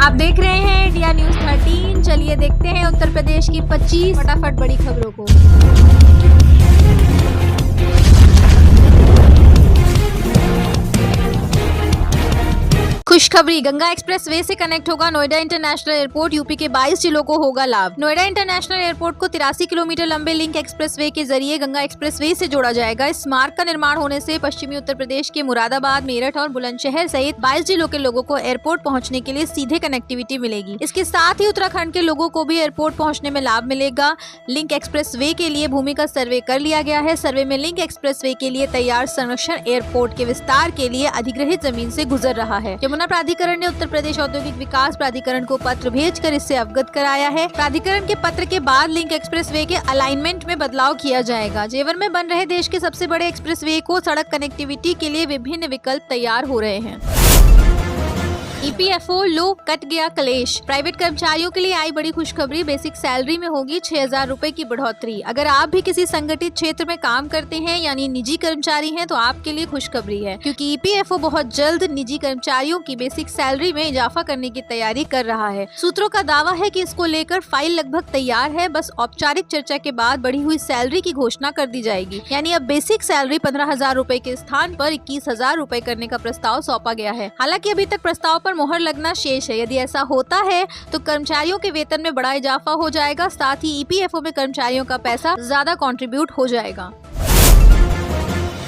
आप देख रहे हैं इंडिया न्यूज 13। चलिए देखते हैं उत्तर प्रदेश की 25 फटाफट बड़ी खबरों को। खुशखबरी, गंगा एक्सप्रेस वे से कनेक्ट होगा नोएडा इंटरनेशनल एयरपोर्ट। यूपी के 22 जिलों को होगा लाभ। नोएडा इंटरनेशनल एयरपोर्ट को 83 किलोमीटर लंबे लिंक एक्सप्रेस वे के जरिए गंगा एक्सप्रेस वे से जोड़ा जाएगा। इस मार्ग का निर्माण होने से पश्चिमी उत्तर प्रदेश के मुरादाबाद, मेरठ और बुलंदशहर सहित 22 जिलों के लोगों को एयरपोर्ट पहुँचने के लिए सीधे कनेक्टिविटी मिलेगी। इसके साथ ही उत्तराखंड के लोगों को भी एयरपोर्ट पहुँचने में लाभ मिलेगा। लिंक एक्सप्रेस वे के लिए भूमि का सर्वे कर लिया गया है। सर्वे में लिंक एक्सप्रेस वे के लिए तैयार संरक्षण एयरपोर्ट के विस्तार के लिए अधिग्रहित जमीन से गुजर रहा है। यमुना प्राधिकरण ने उत्तर प्रदेश औद्योगिक विकास प्राधिकरण को पत्र भेजकर इससे अवगत कराया है। प्राधिकरण के पत्र के बाद लिंक एक्सप्रेस वे के अलाइनमेंट में बदलाव किया जाएगा। जेवर में बन रहे देश के सबसे बड़े एक्सप्रेस वे को सड़क कनेक्टिविटी के लिए विभिन्न विकल्प तैयार हो रहे हैं। EPFO लो, कट गया कलेश। प्राइवेट कर्मचारियों के लिए आई बड़ी खुशखबरी। बेसिक सैलरी में होगी 6,000 रुपए की बढ़ोतरी। अगर आप भी किसी संगठित क्षेत्र में काम करते हैं यानी निजी कर्मचारी हैं तो आपके लिए खुशखबरी है, क्योंकि EPFO बहुत जल्द निजी कर्मचारियों की बेसिक सैलरी में इजाफा करने की तैयारी कर रहा है। सूत्रों का दावा है कि इसको लेकर फाइल लगभग तैयार है। बस औपचारिक चर्चा के बाद बढ़ी हुई सैलरी की घोषणा कर दी जाएगी। यानी अब बेसिक सैलरी 15,000 रुपए के स्थान पर 21,000 रुपए करने का प्रस्ताव सौंपा गया है। हालांकि अभी तक प्रस्ताव पर मोहर लगना शेष है। यदि ऐसा होता है तो कर्मचारियों के वेतन में बड़ा इजाफा हो जाएगा। साथ ही EPFO में कर्मचारियों का पैसा ज्यादा कंट्रीब्यूट हो जाएगा।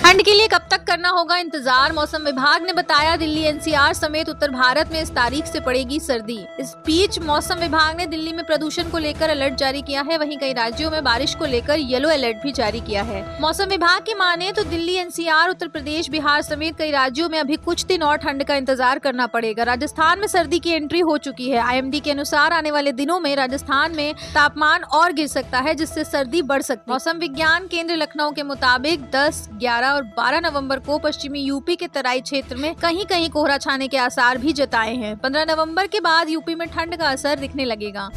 ठंड के लिए कब तक करना होगा इंतजार? मौसम विभाग ने बताया दिल्ली NCR समेत उत्तर भारत में इस तारीख से पड़ेगी सर्दी। इस बीच मौसम विभाग ने दिल्ली में प्रदूषण को लेकर अलर्ट जारी किया है। वहीं कई राज्यों में बारिश को लेकर येलो अलर्ट भी जारी किया है। मौसम विभाग की माने तो दिल्ली NCR, उत्तर प्रदेश, बिहार समेत कई राज्यों में अभी कुछ दिन और ठंड का इंतजार करना पड़ेगा। राजस्थान में सर्दी की एंट्री हो चुकी है। IMD के अनुसार आने वाले दिनों में राजस्थान में तापमान और गिर सकता है, जिससे सर्दी बढ़ सकती है। मौसम विज्ञान केंद्र लखनऊ के मुताबिक 10, 11 और 12 नवंबर को पश्चिमी यूपी के तराई क्षेत्र में कहीं कहीं कोहरा छाने के आसार भी जताए हैं। 15 नवंबर के बाद यूपी में ठंड का असर दिखने लगेगा।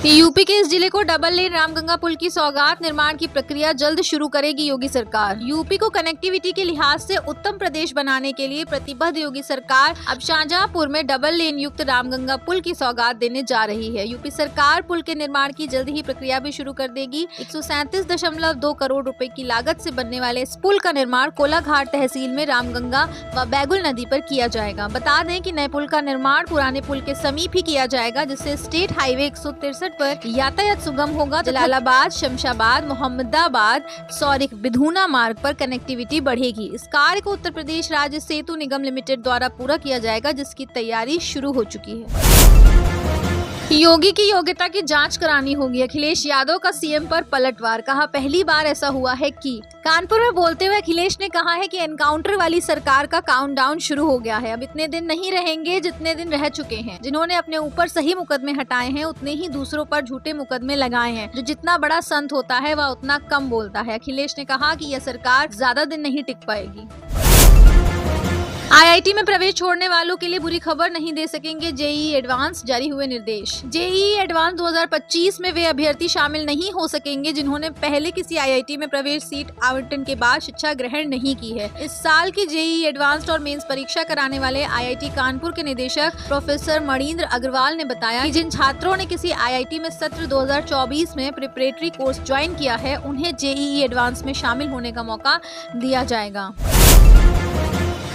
यूपी के इस जिले को डबल लेन रामगंगा पुल की सौगात। निर्माण की प्रक्रिया जल्द शुरू करेगी योगी सरकार। यूपी को कनेक्टिविटी के लिहाज से उत्तम प्रदेश बनाने के लिए प्रतिबद्ध योगी सरकार अब शाहजहांपुर में डबल लेन युक्त रामगंगा पुल की सौगात देने जा रही है। यूपी सरकार पुल के निर्माण की जल्द ही प्रक्रिया भी शुरू कर देगी। 137.2 करोड़ रुपए की लागत से बनने वाले इस पुल का निर्माण कोलाघाट तहसील में रामगंगा व बैगुल नदी पर किया जाएगा। बता दें कि नए पुल का निर्माण पुराने पुल के समीप ही किया जाएगा, जिससे स्टेट हाईवे 163 पर यातायात सुगम होगा। जलालाबाद, शमशाबाद, मोहम्मदाबाद, सौरिक, बिधूना मार्ग पर कनेक्टिविटी बढ़ेगी। इस कार्य को उत्तर प्रदेश राज्य सेतु निगम लिमिटेड द्वारा पूरा किया जाएगा, जिसकी तैयारी शुरू हो चुकी है। योगी की योग्यता की जांच करानी होगी। अखिलेश यादव का CM पर पलटवार। कहा पहली बार ऐसा हुआ है कि कानपुर में बोलते हुए अखिलेश ने कहा है कि एनकाउंटर वाली सरकार का काउंटडाउन शुरू हो गया है। अब इतने दिन नहीं रहेंगे जितने दिन रह चुके हैं। जिन्होंने अपने ऊपर सही मुकदमे हटाए हैं उतने ही दूसरों पर झूठे मुकदमे लगाए हैं। जो जितना बड़ा संत होता है वह उतना कम बोलता है। अखिलेश ने कहा कि यह सरकार ज्यादा दिन नहीं टिक पाएगी। IIT में प्रवेश छोड़ने वालों के लिए बुरी खबर, नहीं दे सकेंगे JEE एडवांस। जारी हुए निर्देश। JEE एडवांस 2025 में वे अभ्यर्थी शामिल नहीं हो सकेंगे जिन्होंने पहले किसी IIT में प्रवेश सीट आवंटन के बाद शिक्षा ग्रहण नहीं की है। इस साल की JEE एडवांस्ड और मेंस परीक्षा कराने वाले IIT कानपुर के निदेशक प्रोफेसर मणिंद्र अग्रवाल ने बताया कि जिन छात्रों ने किसी IIT में सत्र 2024 में प्रिपरेटरी कोर्स ज्वाइन किया है उन्हें JEE एडवांस में शामिल होने का मौका दिया जाएगा।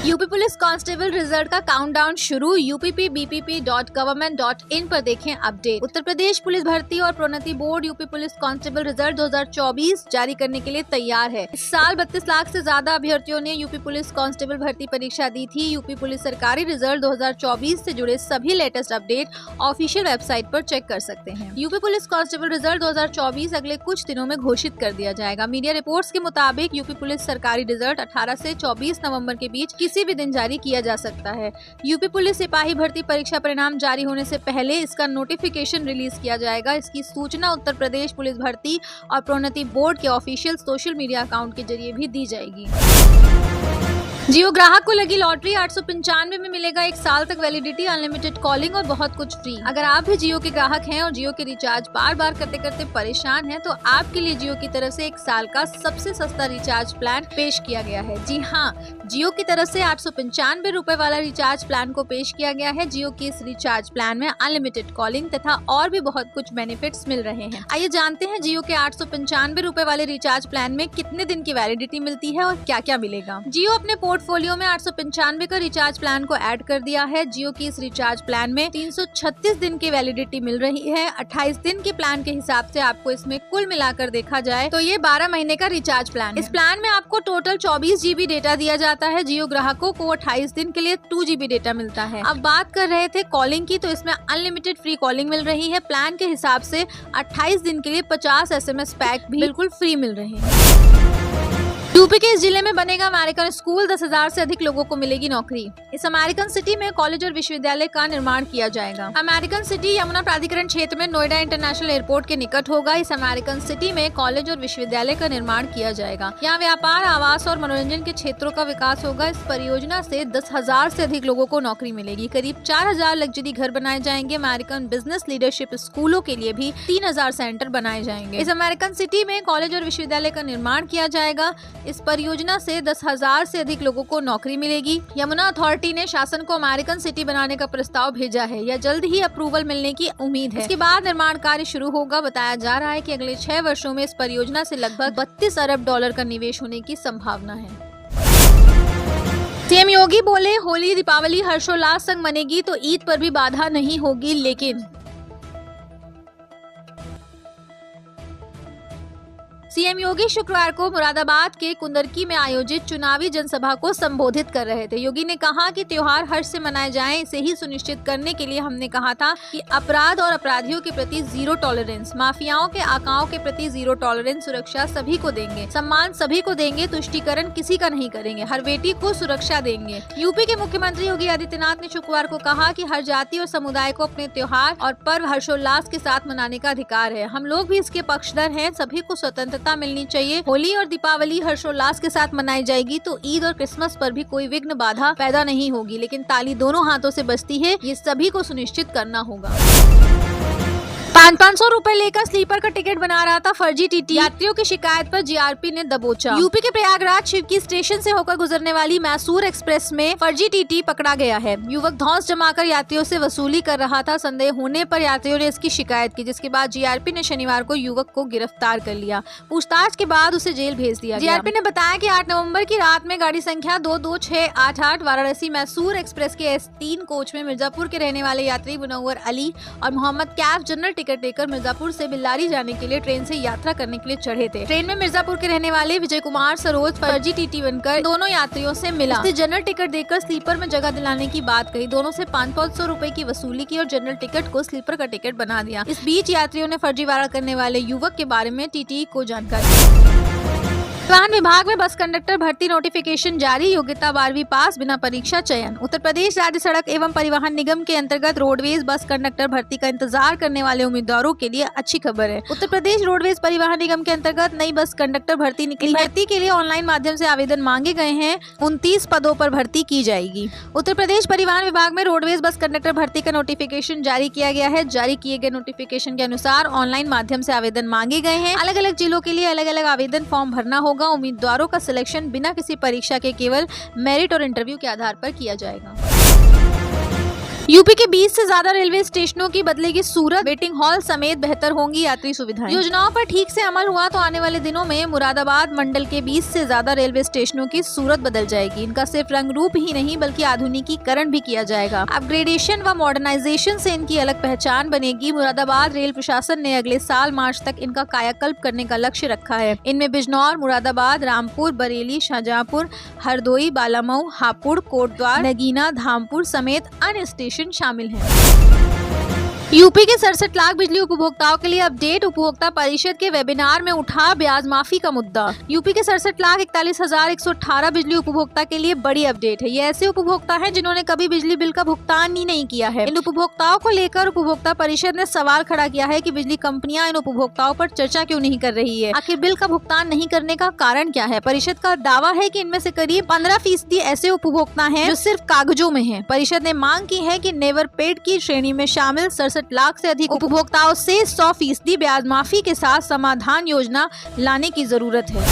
यूपी पुलिस कांस्टेबल रिजल्ट का काउंटडाउन शुरू। uppbpp.government.in पर देखें अपडेट। उत्तर प्रदेश पुलिस भर्ती और प्रोन्नति board UP police constable result 2024 जारी करने के लिए तैयार है। इस साल 32 लाख से ज्यादा अभ्यर्थियों ने यूपी पुलिस कांस्टेबल भर्ती परीक्षा दी थी। यूपी पुलिस सरकारी रिजल्ट 2024 से जुड़े सभी लेटेस्ट अपडेट ऑफिशियल वेबसाइट पर चेक कर सकते हैं। यूपी पुलिस कांस्टेबल रिजल्ट 2024 अगले कुछ दिनों में घोषित कर दिया जाएगा। मीडिया रिपोर्ट्स के मुताबिक यूपी पुलिस सरकारी रिजल्ट 18 से 24 नवंबर के बीच किसी भी दिन जारी किया जा सकता है। यूपी पुलिस सिपाही भर्ती परीक्षा परिणाम जारी होने से पहले इसका नोटिफिकेशन रिलीज किया जाएगा। इसकी सूचना उत्तर प्रदेश पुलिस भर्ती और प्रोन्नति बोर्ड के ऑफिशियल सोशल मीडिया अकाउंट के जरिए भी दी जाएगी। जियो ग्राहक को लगी लॉटरी। 895 में मिलेगा 1 साल तक वैलिडिटी, अनलिमिटेड कॉलिंग और बहुत कुछ फ्री। अगर आप भी जियो के ग्राहक हैं और जियो के रिचार्ज बार बार करते करते परेशान हैं तो आपके लिए जियो की तरफ से 1 साल का सबसे सस्ता रिचार्ज प्लान पेश किया गया है। जी हाँ, जियो की तरफ से 895 रुपए वाला रिचार्ज प्लान को पेश किया गया है। जियो के इस रिचार्ज प्लान में अनलिमिटेड कॉलिंग तथा और भी बहुत कुछ बेनिफिट्स मिल रहे हैं। आइए जानते हैं जियो के 895 रुपए वाले रिचार्ज प्लान में कितने दिन की वैलिडिटी मिलती है और क्या क्या मिलेगा। जियो अपने पोर्टफोलियो में 895 का रिचार्ज प्लान को ऐड कर दिया है। जियो की इस रिचार्ज प्लान में 336 दिन की वैलिडिटी मिल रही है। 28 दिन के प्लान के हिसाब से आपको इसमें कुल मिलाकर देखा जाए तो ये 12 महीने का रिचार्ज प्लान है। इस प्लान में आपको टोटल 24 GB डेटा दिया जाता है। जियो ग्राहकों को 28 दिन के लिए 2 GB डेटा मिलता है। अब बात कर रहे थे कॉलिंग की, तो इसमें अनलिमिटेड फ्री कॉलिंग मिल रही है। प्लान के हिसाब से 28 दिन के लिए 50 SMS पैक भी बिल्कुल फ्री मिल रहे हैं। यूपी के इस जिले में बनेगा अमेरिकन स्कूल, 10,000 से अधिक लोगों को मिलेगी नौकरी। इस अमेरिकन सिटी में कॉलेज और विश्वविद्यालय का निर्माण किया जाएगा। अमेरिकन सिटी यमुना प्राधिकरण क्षेत्र में नोएडा इंटरनेशनल एयरपोर्ट के निकट होगा। इस अमेरिकन सिटी में कॉलेज और विश्वविद्यालय का निर्माण किया जाएगा। यहाँ व्यापार, आवास और मनोरंजन के क्षेत्रों का विकास होगा। इस परियोजना से 10,000 से अधिक लोगों को नौकरी मिलेगी। करीब 4,000 लग्जरी घर बनाए जाएंगे। अमेरिकन बिजनेस लीडरशिप स्कूलों के लिए भी 3,000 सेंटर बनाए जाएंगे। इस अमेरिकन सिटी में कॉलेज और विश्वविद्यालय का निर्माण किया जाएगा। इस परियोजना से 10,000 से अधिक लोगों को नौकरी मिलेगी। यमुना अथॉरिटी ने शासन को अमेरिकन सिटी बनाने का प्रस्ताव भेजा है। यह जल्द ही अप्रूवल मिलने की उम्मीद है। इसके बाद निर्माण कार्य शुरू होगा। बताया जा रहा है कि अगले 6 वर्षों में इस परियोजना से लगभग 32 अरब डॉलर का निवेश होने की संभावना है। सीएम योगी बोले, होली दीपावली हर्षोल्लास संग मनेगी तो ईद पर भी बाधा नहीं होगी। लेकिन सीएम योगी शुक्रवार को मुरादाबाद के कुंदरकी में आयोजित चुनावी जनसभा को संबोधित कर रहे थे। योगी ने कहा कि त्योहार हर्ष से मनाए जाएं, इसे ही सुनिश्चित करने के लिए हमने कहा था कि अपराध और अपराधियों के प्रति जीरो टॉलरेंस, माफियाओं के आकाओं के प्रति जीरो टॉलरेंस, सुरक्षा सभी को देंगे, सम्मान सभी को देंगे, तुष्टीकरण किसी का नहीं करेंगे, हर बेटी को सुरक्षा देंगे। यूपी के मुख्यमंत्री योगी आदित्यनाथ ने शुक्रवार को कहा कि हर जाति और समुदाय को अपने त्योहार और पर्व हर्षोल्लास के साथ मनाने का अधिकार है। हम लोग भी इसके पक्षधर हैं। सभी को स्वतंत्रता मिलनी चाहिए। होली और दीपावली हर्षोल्लास के साथ मनाई जाएगी तो ईद और क्रिसमस पर भी कोई विघ्न बाधा पैदा नहीं होगी। लेकिन ताली दोनों हाथों से बजती है, ये सभी को सुनिश्चित करना होगा। 500 रुपए लेकर स्लीपर का टिकट बना रहा था फर्जी टीटी। यात्रियों की शिकायत पर जीआरपी ने दबोचा। यूपी के प्रयागराज शिवकी स्टेशन से होकर गुजरने वाली मैसूर एक्सप्रेस में फर्जी टीटी पकड़ा गया है। युवक धौंस जमाकर यात्रियों से वसूली कर रहा था। संदेह होने पर यात्रियों ने इसकी शिकायत की, जिसके बाद जीआरपी ने शनिवार को युवक को गिरफ्तार कर लिया। पूछताछ के बाद उसे जेल भेज दिया। जीआरपी ने बताया कि 8 नवम्बर की रात में गाड़ी संख्या 22688 वाराणसी मैसूर एक्सप्रेस के S3 कोच में मिर्जापुर के रहने वाले यात्री मुनव्वर अली और मोहम्मद कैफ जनरल टिकट लेकर मिर्जापुर से बिल्लारी जाने के लिए ट्रेन से यात्रा करने के लिए चढ़े थे। ट्रेन में मिर्जापुर के रहने वाले विजय कुमार सरोज फर्जी टीटी बनकर दोनों यात्रियों से मिला। उसने जनरल टिकट देकर स्लीपर में जगह दिलाने की बात कही। दोनों से 500 रुपए की वसूली की और जनरल टिकट को स्लीपर का टिकट बना दिया। इस बीच यात्रियों ने फर्जीवाड़ा करने वाले युवक के बारे में टीटी को जानकारी। परिवहन विभाग में बस कंडक्टर भर्ती नोटिफिकेशन जारी। योग्यता 12वीं पास, बिना परीक्षा चयन। उत्तर प्रदेश राज्य सड़क एवं परिवहन निगम के अंतर्गत रोडवेज बस कंडक्टर भर्ती का इंतजार करने वाले उम्मीदवारों के लिए अच्छी खबर है। उत्तर प्रदेश रोडवेज परिवहन निगम के अंतर्गत नई बस कंडक्टर भर्ती निकली। भर्ती के लिए ऑनलाइन माध्यम से आवेदन मांगे गए हैं। 29 पदों पर भर्ती की जाएगी। उत्तर प्रदेश परिवहन विभाग में रोडवेज बस कंडक्टर भर्ती का नोटिफिकेशन जारी किया गया है। जारी किए गए नोटिफिकेशन के अनुसार ऑनलाइन माध्यम से आवेदन मांगे गए हैं। अलग अलग जिलों के लिए अलग अलग आवेदन फॉर्म भरना होगा। उम्मीदवारों का सिलेक्शन बिना किसी परीक्षा के केवल मेरिट और इंटरव्यू के आधार पर किया जाएगा। यूपी के 20 से ज्यादा रेलवे स्टेशनों की बदलेगी सूरत। वेटिंग हॉल समेत बेहतर होंगी यात्री सुविधाएं। योजनाओं पर ठीक से अमल हुआ तो आने वाले दिनों में मुरादाबाद मंडल के 20 से ज्यादा रेलवे स्टेशनों की सूरत बदल जाएगी। इनका सिर्फ रंग रूप ही नहीं बल्कि आधुनिकीकरण भी किया जाएगा। अपग्रेडेशन व मॉडर्नाइजेशन से इनकी अलग पहचान बनेगी। मुरादाबाद रेल प्रशासन ने अगले साल मार्च तक इनका कायाकल्प करने का लक्ष्य रखा है। इनमें बिजनौर, मुरादाबाद, रामपुर, बरेली, शाहजहांपुर, हरदोई, बालामऊ, हापुड़, कोटद्वार, नगीना, धामपुर समेत अन्य स्टेशन शामिल हैं। यूपी के 67 लाख बिजली उपभोक्ताओं के लिए अपडेट। उपभोक्ता परिषद के वेबिनार में उठा ब्याज माफी का मुद्दा। यूपी के 67,41,118 बिजली उपभोक्ता के लिए बड़ी अपडेट है। ये ऐसे उपभोक्ता हैं जिन्होंने कभी बिजली बिल का भुगतान ही नहीं किया है। इन उपभोक्ताओं को लेकर उपभोक्ता परिषद ने सवाल खड़ा किया है कि बिजली कंपनियां इन उपभोक्ताओं पर चर्चा क्यों नहीं कर रही है। आखिर बिल का भुगतान नहीं करने का कारण क्या है। परिषद का दावा है कि इनमें से करीब 15% ऐसे उपभोक्ता हैं जो सिर्फ कागजों में हैं। परिषद ने मांग की है कि नेवर पेड की श्रेणी में शामिल 67 लाख से अधिक उपभोक्ताओं से 100% ब्याज माफी के साथ समाधान योजना लाने की जरूरत है।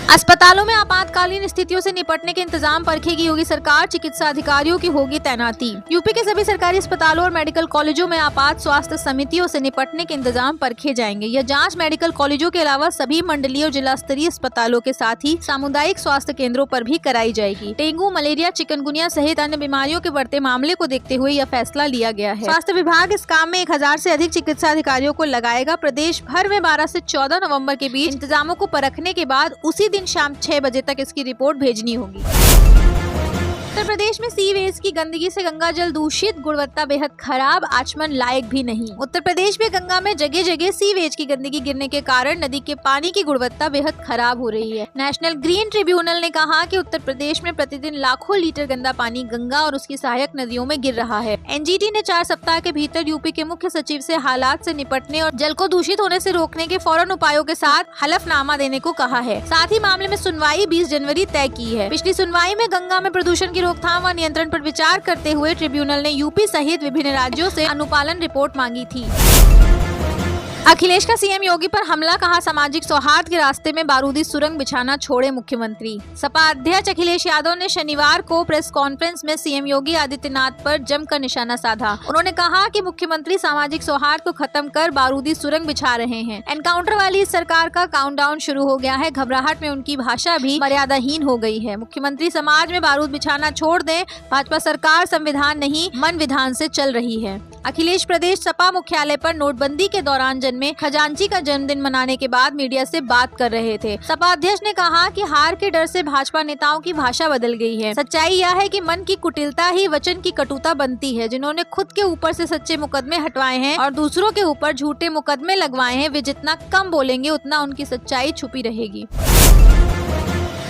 अस्पतालों में आपातकालीन स्थितियों से निपटने के इंतजाम परखेगी योगी सरकार, चिकित्सा अधिकारियों की होगी तैनाती। यूपी के सभी सरकारी अस्पतालों और मेडिकल कॉलेजों में आपात स्वास्थ्य समितियों से निपटने के इंतजाम परखे जाएंगे। यह जांच मेडिकल कॉलेजों के अलावा सभी मंडलीय और जिला स्तरीय अस्पतालों के साथ ही सामुदायिक स्वास्थ्य केंद्रों पर भी कराई जाएगी। डेंगू, मलेरिया, चिकनगुनिया सहित अन्य बीमारियों के बढ़ते मामले को देखते हुए यह फैसला लिया गया है। स्वास्थ्य विभाग इस काम में 1000 से अधिक चिकित्सा अधिकारियों को लगाएगा। प्रदेश भर में 12 से 14 नवम्बर के बीच इंतजामों को परखने के बाद उसी दिन शाम 6 बजे तक इसकी रिपोर्ट भेजनी होगी। उत्तर प्रदेश में सीवेज की गंदगी से गंगा जल दूषित, गुणवत्ता बेहद खराब, आचमन लायक भी नहीं। उत्तर प्रदेश में गंगा में जगह जगह सीवेज की गंदगी गिरने के कारण नदी के पानी की गुणवत्ता बेहद खराब हो रही है। नेशनल ग्रीन ट्रिब्यूनल ने कहा कि उत्तर प्रदेश में प्रतिदिन लाखों लीटर गंदा पानी गंगा और उसकी सहायक नदियों में गिर रहा है। एनजीटी ने 4 सप्ताह के भीतर यूपी के मुख्य सचिव से हालात से निपटने और जल को दूषित होने से रोकने के फौरन उपायों के साथ हलफनामा देने को कहा है। साथ ही मामले में सुनवाई 20 जनवरी तय की है। पिछली सुनवाई में गंगा में प्रदूषण की रोकथाम व नियंत्रण पर विचार करते हुए ट्रिब्यूनल ने यूपी सहित विभिन्न राज्यों से अनुपालन रिपोर्ट मांगी थी। अखिलेश का सीएम योगी पर हमला, कहा सामाजिक सौहार्द के रास्ते में बारूदी सुरंग बिछाना छोड़े मुख्यमंत्री। सपा अध्यक्ष अखिलेश यादव ने शनिवार को प्रेस कॉन्फ्रेंस में सीएम योगी आदित्यनाथ पर जमकर निशाना साधा। उन्होंने कहा कि मुख्यमंत्री सामाजिक सौहार्द को खत्म कर बारूदी सुरंग बिछा रहे हैं। एनकाउंटर वाली इस सरकार का काउंटडाउन शुरू हो गया है। घबराहट में उनकी भाषा भी मर्यादाहीन हो गई है। मुख्यमंत्री समाज में बारूद बिछाना छोड़ दें। भाजपा सरकार संविधान नहीं मन विधान से चल रही है। अखिलेश प्रदेश सपा मुख्यालय पर नोटबंदी के दौरान में खजांची का जन्मदिन मनाने के बाद मीडिया से बात कर रहे थे। सपा अध्यक्ष ने कहा कि हार के डर से भाजपा नेताओं की भाषा बदल गई है। सच्चाई यह है कि मन की कुटिलता ही वचन की कटुता बनती है। जिन्होंने खुद के ऊपर से सच्चे मुकदमे हटवाए हैं और दूसरों के ऊपर झूठे मुकदमे लगवाए हैं, वे जितना कम बोलेंगे उतना उनकी सच्चाई छुपी रहेगी।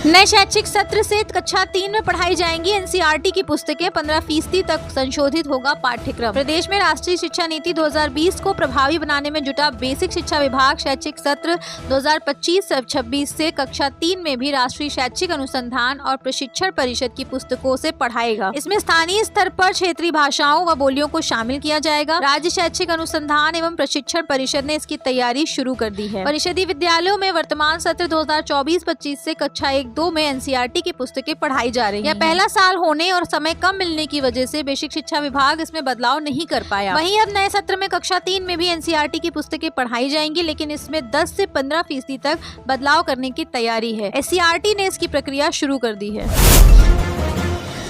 नए शैक्षिक सत्र से कक्षा 3 में पढ़ाई जाएंगी एनसीईआरटी की पुस्तकें, 15% तक संशोधित होगा पाठ्यक्रम। प्रदेश में राष्ट्रीय शिक्षा नीति 2020 को प्रभावी बनाने में जुटा बेसिक शिक्षा विभाग शैक्षिक सत्र 2025-26 से कक्षा 3 में भी राष्ट्रीय शैक्षिक अनुसंधान और प्रशिक्षण परिषद की पुस्तकों से पढ़ाएगा। इसमें स्थानीय स्तर पर क्षेत्रीय भाषाओं व बोलियों को शामिल किया जाएगा। राज्य शैक्षिक अनुसंधान एवं प्रशिक्षण परिषद ने इसकी तैयारी शुरू कर दी है। परिषदीय विद्यालयों में वर्तमान सत्र 2024-25 से कक्षा 1-2 में एनसीईआरटी की पुस्तकें पढ़ाई जा रही हैं। यह पहला साल होने और समय कम मिलने की वजह से बेसिक शिक्षा विभाग इसमें बदलाव नहीं कर पाया। वहीं अब नए सत्र में कक्षा 3 में भी एनसीईआरटी की पुस्तकें पढ़ाई जाएंगी, लेकिन इसमें 10 से 15% तक बदलाव करने की तैयारी है। एससीईआरटी ने इसकी प्रक्रिया शुरू कर दी है।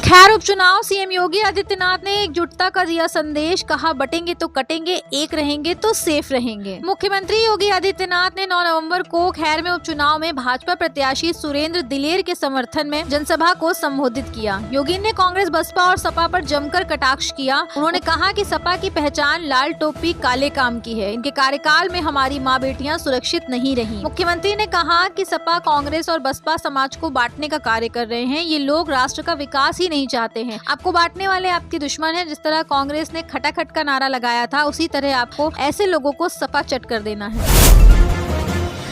खैर उपचुनाव, सीएम योगी आदित्यनाथ ने एकजुटता का दिया संदेश, कहा बटेंगे तो कटेंगे, एक रहेंगे तो सेफ रहेंगे। मुख्यमंत्री योगी आदित्यनाथ ने 9 नवंबर को खैर में उपचुनाव में भाजपा प्रत्याशी सुरेंद्र दिलेर के समर्थन में जनसभा को संबोधित किया। योगी ने कांग्रेस, बसपा और सपा पर जमकर कटाक्ष किया। उन्होंने कहा कि सपा की पहचान लाल टोपी काले काम की है। इनके कार्यकाल में हमारी माँ बेटियां सुरक्षित नहीं रही। मुख्यमंत्री ने कहा कि सपा, कांग्रेस और बसपा समाज को बांटने का कार्य कर रहे हैं। ये लोग राष्ट्र का विकास ही नहीं चाहते हैं। आपको बांटने वाले आपके दुश्मन हैं। जिस तरह कांग्रेस ने खटाखट का नारा लगाया था, उसी तरह आपको ऐसे लोगों को सपा चट कर देना है।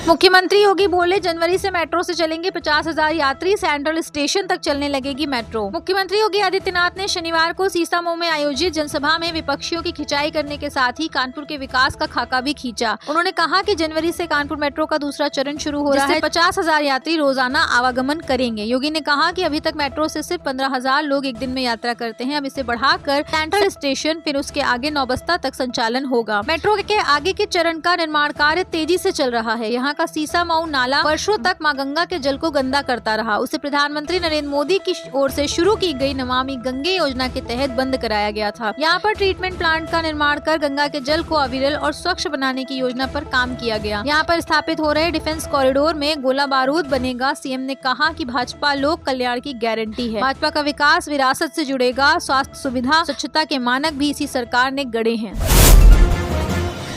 मुख्यमंत्री योगी बोले, जनवरी से मेट्रो से चलेंगे 50,000 यात्री, सेंट्रल स्टेशन तक चलने लगेगी मेट्रो। मुख्यमंत्री योगी आदित्यनाथ ने शनिवार को सीसामऊ में आयोजित जनसभा में विपक्षियों की खिंचाई करने के साथ ही कानपुर के विकास का खाका भी खींचा। उन्होंने कहा कि जनवरी से कानपुर मेट्रो का दूसरा चरण शुरू हो रहा है। 50,000 यात्री रोजाना आवागमन करेंगे। योगी ने कहा कि अभी तक मेट्रो से सिर्फ 15,000 लोग एक दिन में यात्रा करते हैं। अब इसे बढ़ाकर सेंट्रल स्टेशन, फिर उसके आगे नौबस्ता तक संचालन होगा। मेट्रो के आगे के चरण का निर्माण कार्य तेजी से चल रहा है। यहाँ का सीसामऊ नाला वर्षों तक मां गंगा के जल को गंदा करता रहा। उसे प्रधानमंत्री नरेंद्र मोदी की ओर से शुरू की गई नमामि गंगे योजना के तहत बंद कराया गया था। यहाँ पर ट्रीटमेंट प्लांट का निर्माण कर गंगा के जल को अविरल और स्वच्छ बनाने की योजना पर काम किया गया। यहाँ पर स्थापित हो रहे डिफेंस कॉरिडोर में गोला बारूद बनेगा। सीएम ने कहा कि भाजपा लोक कल्याण की गारंटी है। भाजपा का विकास विरासत से जुड़ेगा। स्वास्थ्य सुविधा, स्वच्छता के मानक भी इसी सरकार ने गढ़े हैं।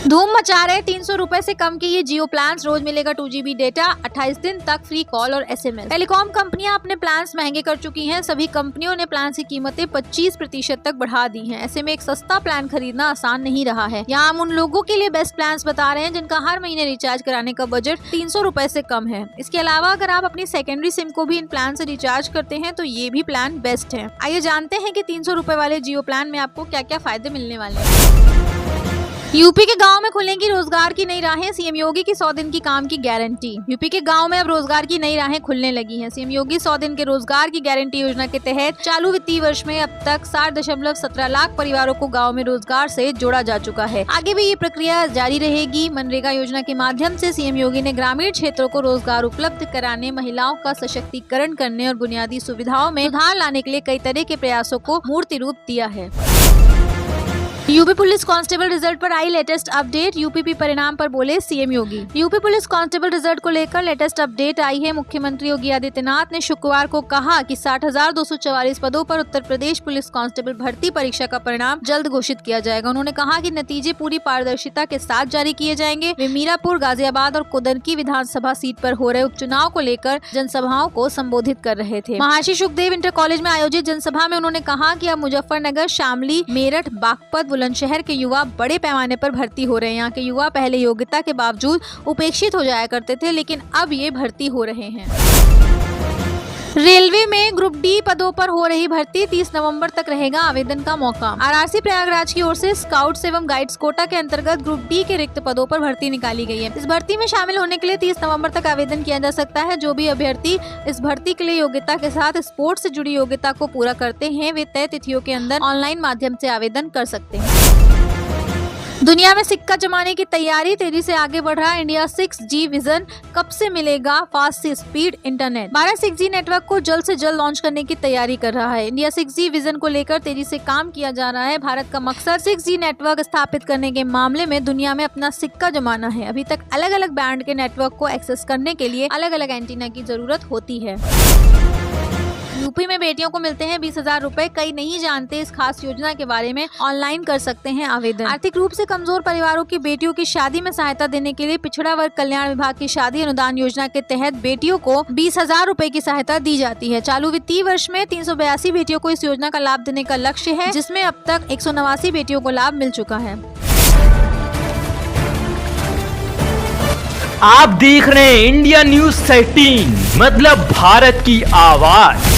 धूम मचा रहे 300 रुपए से कम के ये जियो प्लान्स, रोज मिलेगा 2GB डेटा, 28 दिन तक फ्री कॉल और SMS। टेलीकॉम कंपनियां अपने प्लान्स महंगे कर चुकी हैं। सभी कंपनियों ने प्लान की कीमतें 25% तक बढ़ा दी हैं। ऐसे में एक सस्ता प्लान खरीदना आसान नहीं रहा है। यहाँ हम उन लोगों के लिए बेस्ट प्लान्स बता रहे हैं जिनका हर महीने रिचार्ज कराने का बजट 300 रुपए से कम है। इसके अलावा अगर आप अपनी सेकेंडरी सिम को भी इन प्लान से रिचार्ज करते हैं तो ये भी प्लान बेस्ट है। आइए जानते हैं कि 300 रुपए वाले जियो प्लान में आपको क्या क्या फायदे मिलने वाले हैं। यूपी के गांव में खुलेंगी रोजगार की नई राहें, सीएम योगी की 100 दिन की काम की गारंटी। यूपी के गांव में अब रोजगार की नई राहें खुलने लगी हैं। सीएम योगी 100 दिन के रोजगार की गारंटी योजना के तहत चालू वित्तीय वर्ष में अब तक 60.17 लाख परिवारों को गांव में रोजगार से जोड़ा जा चुका है। आगे भी ये प्रक्रिया जारी रहेगी। मनरेगा योजना के माध्यम से सीएम योगी ने ग्रामीण क्षेत्रों को रोजगार उपलब्ध कराने, महिलाओं का सशक्तिकरण करने और बुनियादी सुविधाओं में सुधार लाने के लिए कई तरह के प्रयासों को मूर्ति रूप दिया है। यूपी पुलिस कांस्टेबल रिजल्ट पर आई लेटेस्ट अपडेट, यूपीपी परिणाम पर बोले सीएम योगी। यूपी पुलिस कांस्टेबल रिजल्ट को लेकर लेटेस्ट अपडेट आई है। मुख्यमंत्री योगी आदित्यनाथ ने शुक्रवार को कहा कि 60,244 पदों पर उत्तर प्रदेश पुलिस कांस्टेबल भर्ती परीक्षा का परिणाम जल्द घोषित किया जाएगा। उन्होंने कहा कि नतीजे पूरी पारदर्शिता के साथ जारी किए जाएंगे। वे मीरापुर, गाजियाबाद और कुदनकी विधानसभा सीट पर हो रहे उपचुनाव को लेकर जनसभाओं को संबोधित कर रहे थे। महर्षि सुखदेव इंटर कॉलेज में आयोजित जनसभा में उन्होंने कहा कि अब मुजफ्फरनगर, शामली, मेरठ, बागपत, बुलंदशहर के युवा बड़े पैमाने पर भर्ती हो रहे हैं। यहाँ के युवा पहले योग्यता के बावजूद उपेक्षित हो जाया करते थे, लेकिन अब ये भर्ती हो रहे हैं। रेलवे में ग्रुप डी पदों पर हो रही भर्ती, 30 नवंबर तक रहेगा आवेदन का मौका। आरआरसी प्रयागराज की ओर से स्काउट्स एवं गाइड्स कोटा के अंतर्गत ग्रुप डी के रिक्त पदों पर भर्ती निकाली गई है। इस भर्ती में शामिल होने के लिए 30 नवंबर तक आवेदन किया जा सकता है। जो भी अभ्यर्थी इस भर्ती के लिए योग्यता के साथ स्पोर्ट्स से जुड़ी योग्यता को पूरा करते हैं, वे तय तिथियों के अंदर ऑनलाइन माध्यम से आवेदन कर सकते हैं। दुनिया में सिक्का जमाने की तैयारी तेजी से आगे बढ़ रहा है इंडिया 6G विजन, कब से मिलेगा fast speed internet. Bharat 6G network को जल्द से जल्द लॉन्च करने की तैयारी कर रहा है। इंडिया 6G विजन को लेकर तेजी से काम किया जा रहा है। भारत का मकसद 6G नेटवर्क स्थापित करने के मामले में दुनिया में अपना सिक्का जमाना है। अभी तक अलग अलग बैंड के नेटवर्क को एक्सेस करने के लिए अलग अलग एंटीना की जरूरत होती है। यूपी में बेटियों को मिलते हैं 20,000 रुपए। कई नहीं जानते इस खास योजना के बारे में, ऑनलाइन कर सकते हैं आवेदन। आर्थिक रूप से कमजोर परिवारों की बेटियों की शादी में सहायता देने के लिए पिछड़ा वर्ग कल्याण विभाग की शादी अनुदान योजना के तहत बेटियों को 20,000 रुपए की सहायता दी जाती है। चालू वित्तीय वर्ष में 382 बेटियों को इस योजना का लाभ देने का लक्ष्य है, जिसमें अब तक 189 बेटियों को लाभ मिल चुका है। आप देख रहे हैं इंडिया न्यूज 13, मतलब भारत की आवाज।